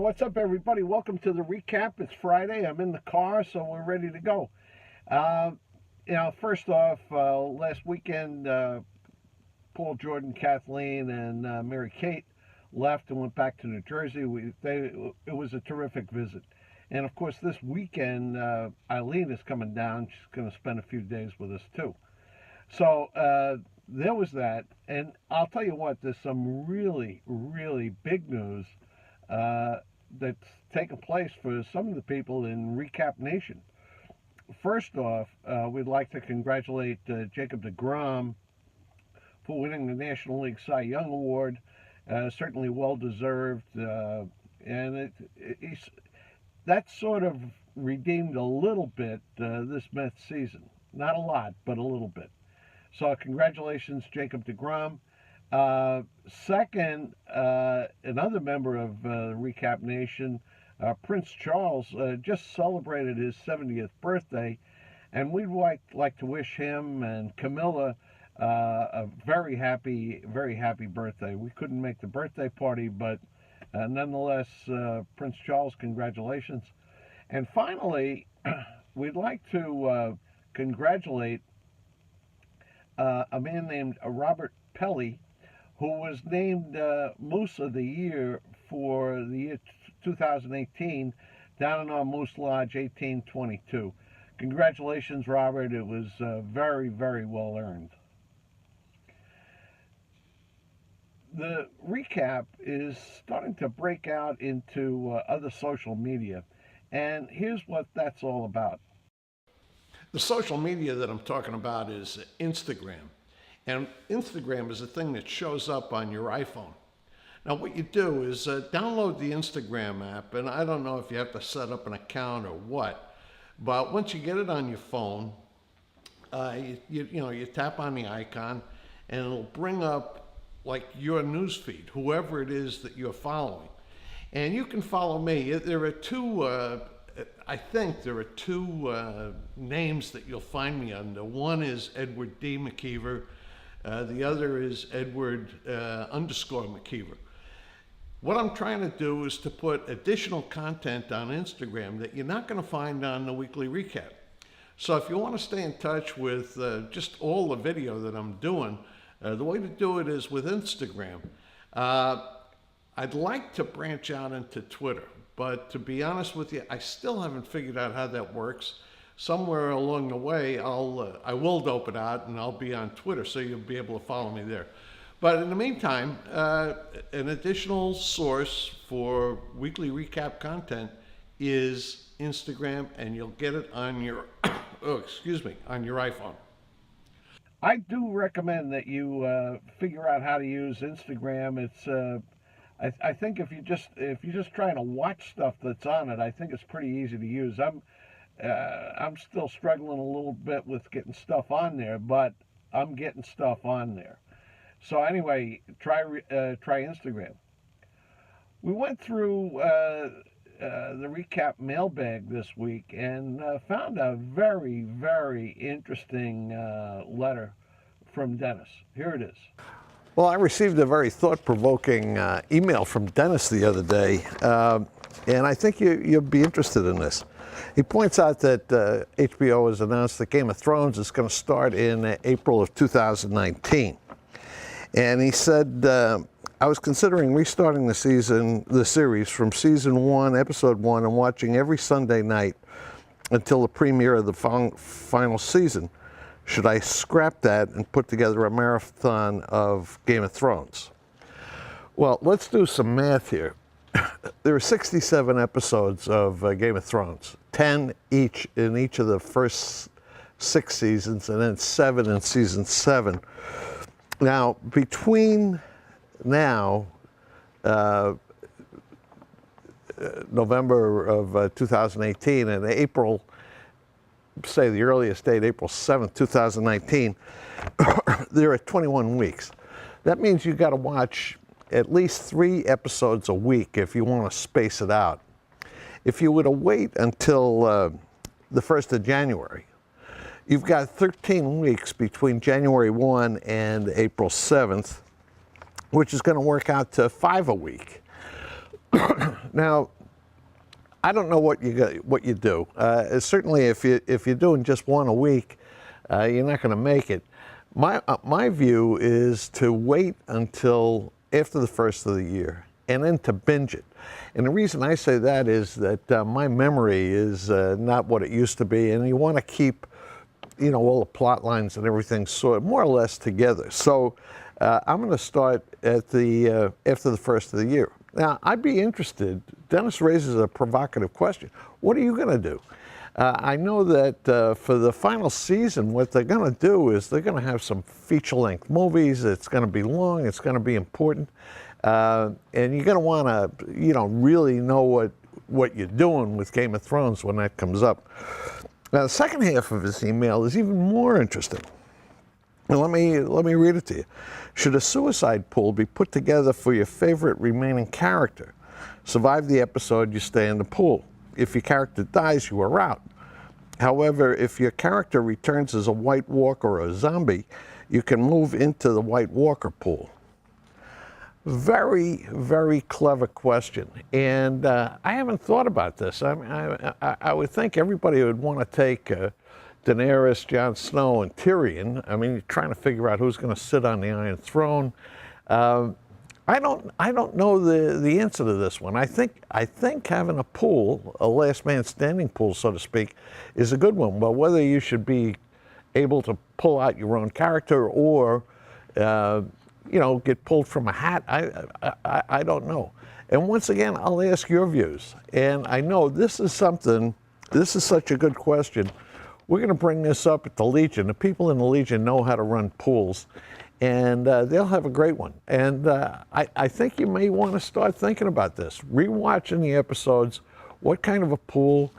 What's up, everybody? Welcome to the recap. It's Friday. I'm in the car, so we're ready to go. First off, last weekend, Paul, Jordan, Kathleen, and Mary Kate left and went back to New Jersey. It was a terrific visit. And of course, this weekend, Eileen is coming down. She's going to spend a few days with us, too. So there was that. And I'll tell you what, there's some really, really big news that's taken place for some of the people in Recap Nation. First off, we'd like to congratulate Jacob deGrom for winning the National League Cy Young Award. Certainly well deserved, and that sort of redeemed a little bit this Mets season. Not a lot, but a little bit. So congratulations, Jacob deGrom. Second, another member of Recap Nation, Prince Charles, just celebrated his 70th birthday, and we'd like to wish him and Camilla a very happy birthday. We couldn't make the birthday party, but nonetheless, Prince Charles, congratulations. And finally, we'd like to congratulate a man named Robert Pelly, who was named Moose of the Year for the year 2018 down in our Moose Lodge 1822. Congratulations, Robert. It was very, very well earned. The recap is starting to break out into other social media, and here's what that's all about. The social media that I'm talking about is Instagram. And Instagram is a thing that shows up on your iPhone. Now what you do is download the Instagram app, and I don't know if you have to set up an account or what, but once you get it on your phone, you tap on the icon, and it'll bring up like your news feed, whoever it is that you're following. And you can follow me. There are two, I think there are two names that you'll find me under. One is Edward D. McKeever. The other is Edward _ McKeever. What I'm trying to do is to put additional content on Instagram that you're not going to find on the weekly recap. So if you want to stay in touch with just all the video that I'm doing, the way to do it is with Instagram. I'd like to branch out into Twitter, but to be honest with you, I still haven't figured out how that works. Somewhere along the way, I will dope it out and I'll be on Twitter, so you'll be able to follow me there. But in the meantime, an additional source for weekly recap content is Instagram, and you'll get it on your, on your iPhone. I do recommend that you figure out how to use Instagram. It's I think if you're just trying to watch stuff that's on it, I think it's pretty easy to use. I'm still struggling a little bit with getting stuff on there, but I'm getting stuff on there. So anyway, try Instagram. We went through the recap mailbag this week and found a very, very interesting letter from Dennis. Here it is. Well, I received a very thought-provoking email from Dennis the other day, and I think you'll be interested in this. He points out that HBO has announced that Game of Thrones is going to start in April of 2019. And he said, I was considering restarting the series from season 1, episode 1, and watching every Sunday night until the premiere of the final season. Should I scrap that and put together a marathon of Game of Thrones? Well, let's do some math here. There are 67 episodes of Game of Thrones, 10 each in each of the first 6 seasons, and then 7 in season 7. Now, between now, November of 2018 and April, say the earliest date, April 7th, 2019, there are 21 weeks. That means you've got to watch at least 3 episodes a week if you want to space it out. If you were to wait until the 1st of January, you've got 13 weeks between January 1 and April 7th, which is going to work out to 5 a week. Now, I don't know what you do. Certainly, if you're doing just one a week, you're not going to make it. My view is to wait until after the first of the year and then to binge it. And the reason I say that is that my memory is not what it used to be, and you want to keep, all the plot lines and everything sort of more or less together. So I'm going to start at after the first of the year. Now, I'd be interested. Dennis raises a provocative question. What are you going to do? I know that for the final season, what they're going to do is they're going to have some feature-length movies. It's going to be long. It's going to be important. And you're going to want to, really know what you're doing with Game of Thrones when that comes up. Now, the second half of his email is even more interesting. And let me read it to you. Should a suicide pool be put together for your favorite remaining character? Survive the episode, you stay in the pool. If your character dies, you are out. However, if your character returns as a White Walker or a zombie, you can move into the White Walker pool. Very, very clever question. And I haven't thought about this. I would think everybody would want to take Daenerys, Jon Snow, and Tyrion. I mean, you're trying to figure out who's going to sit on the Iron Throne. I don't know the answer to this one. I think having a pool, a last man standing pool, so to speak, is a good one. But whether you should be able to pull out your own character or get pulled from a hat, I don't know. And once again, I'll ask your views. And I know this is such a good question. We're going to bring this up at the Legion. The people in the Legion know how to run pools, and they'll have a great one. And I think you may want to start thinking about this, rewatching the episodes, what kind of a pool,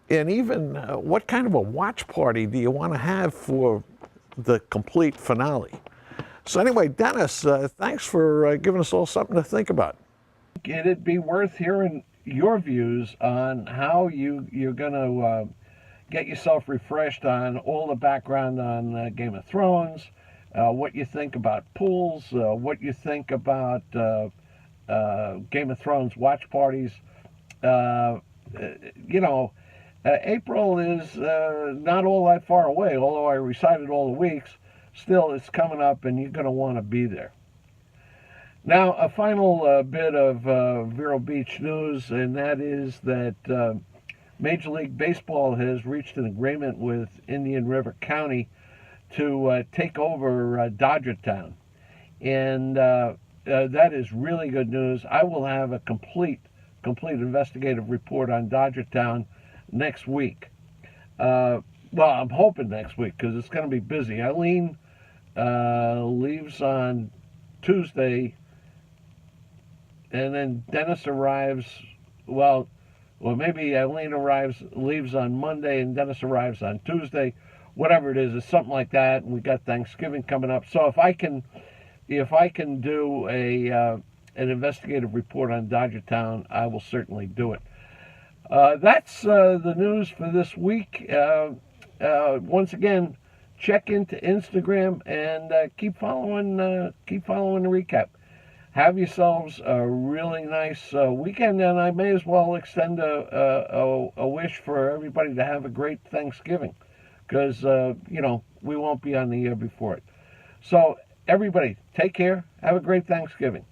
and even what kind of a watch party do you want to have for the complete finale. So anyway, Dennis, thanks for giving us all something to think about. It'd be worth hearing your views on how you're going to get yourself refreshed on all the background on Game of Thrones, what you think about pools, what you think about Game of Thrones watch parties. April is not all that far away, although I recited all the weeks. Still, it's coming up, and you're going to want to be there. Now, a final bit of Vero Beach news, and that is that Major League Baseball has reached an agreement with Indian River County to take over Dodgertown. And that is really good news. I will have a complete investigative report on Dodgertown next week. Well, I'm hoping next week because it's going to be busy. Eileen leaves on Tuesday, and then Dennis arrives, well, maybe Eileen leaves on Monday, and Dennis arrives on Tuesday. Whatever it is, it's something like that. And we got Thanksgiving coming up. So if I can do an investigative report on Dodgertown, I will certainly do it. That's the news for this week. Once again, check into Instagram and keep following the recap. Have yourselves a really nice weekend, and I may as well extend a wish for everybody to have a great Thanksgiving, because we won't be on the air before it. So everybody, take care. Have a great Thanksgiving.